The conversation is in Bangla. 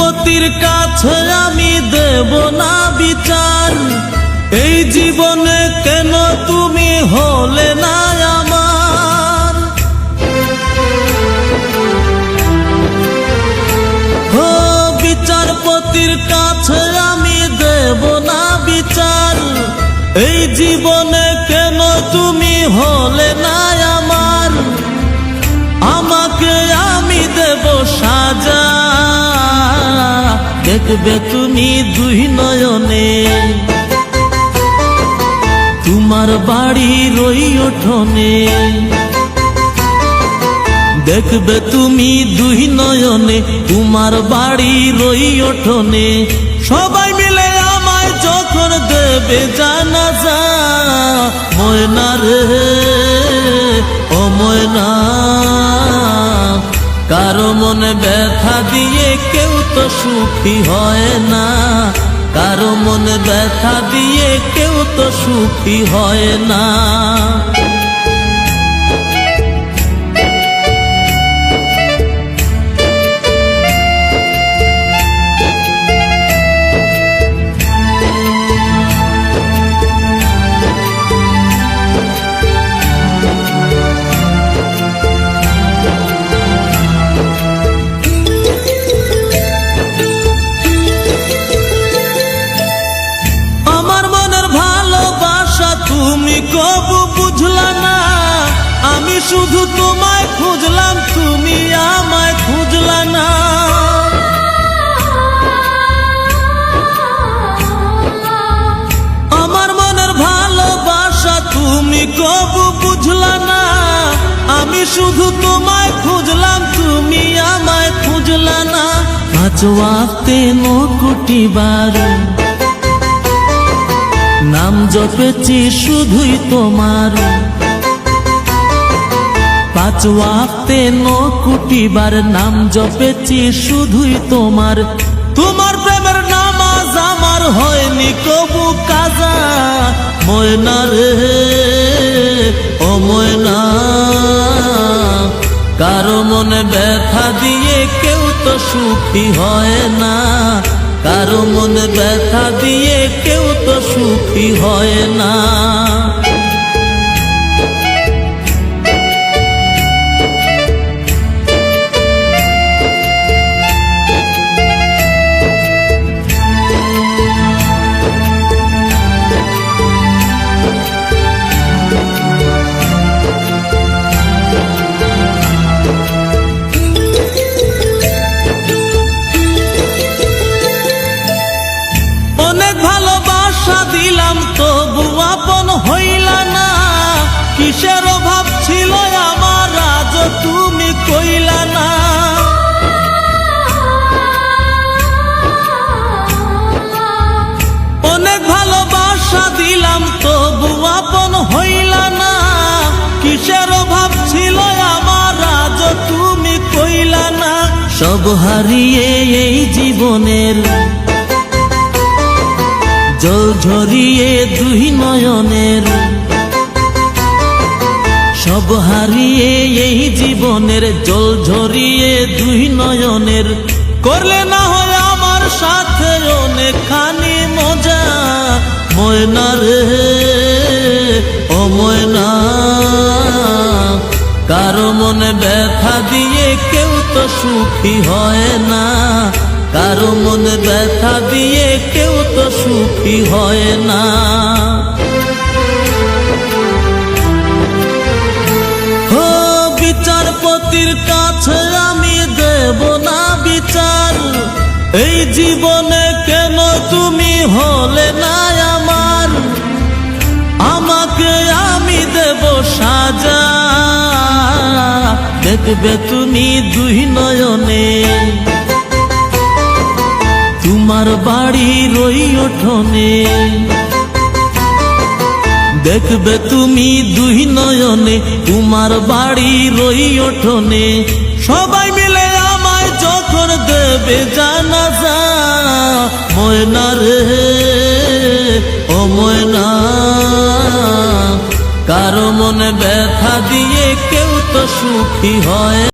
বিচারপতির কাছে আমি দেব না বিচার, এই জীবনে কেন তুমি হলে না আমার। ও বিচারপতির কাছে আমি দেব না বিচার, এই জীবনে কেন তুমি হলে না আমার। আমাকে আমি দেব সাজা, দেখবে তুমি দুই নয়নে, তোমার বাড়ির ওই উঠোনে। দেখবে তুমি দুই নয়নে, তোমার বাড়ির ওই উঠোনে। সবাই মিলে আমায় যখন দেবে জানাজা, ময়না রে ও ময়না, কারো মনে ব্যথা দিয়ে কেউ তো সুখী হয় না, কারো মনে ব্যথা দিয়ে কেউ তো সুখী হয় না। তুমি কবু বুঝলা না, আমি শুধু তোমায় খুঁজলাম, তুমি আমায় খুঁজলা না। আমার মনের ভালোবাসা তুমি কবু বুঝলা না, আমি শুধু তোমায় খুঁজলাম, তুমি আমায় খুঁজলা না। পাঁচ ওয়াক্তে 9 কোটি বার নাম জপেছি শুধুই তোমার, 5 ওয়াক্তে 9 কোটি বার নাম জপেছি শুধুই তোমার। তোমার প্রেমের নামাজ আমার হয়নি কবু কাজা, ময়না রে ও ময়না, কারো মনে ব্যথা দিয়ে কেউ তো সুখী হয় না, কারো মনে ব্যথা দিয়ে কেউ তো সুখী হয় না। ভালোবাসা দিলাম তবু আপন হইলা না, কিসের অভাব ছিল আমার আজ তুমি কইলা না। অনেক ভালোবাসা দিলাম তবু আপন হইলা না, কিসের অভাব ছিল আমার আজ তুমি কইলা না। সব হারিয়ে এই জীবনের জল ঝরিয়ে দুই নয়নের, সব হারিয়ে এই জীবনের জল ঝরিয়ে দুই নয়নের। করলে না হয় আমার সাথে অনেকখানি মজা, ময়না রে ও ময়না, কারো মনে ব্যথা দিয়ে কেউ তো সুখী হয় না, কারো মনে ব্যথা দিয়ে কেউ তো সুখী হয় না। ও বিচারপতির কাছে আমি দেব না বিচার, এই জীবনে কেন তুমি হলে না আমার। আমাকে আমি দেব সাজা, দেখবে তুমি দুই নয়নে, তোমার বাড়ির ওই উঠোনে। দেখবে তুমি দুই নয়নে, তোমার বাড়ির ওই উঠোনে। সবাই মিলে আমায় যখন দেবে জানাজা, ময়না রে ও ময়না, কারো মনে ব্যথা দিয়ে কেউ তো সুখী হয়।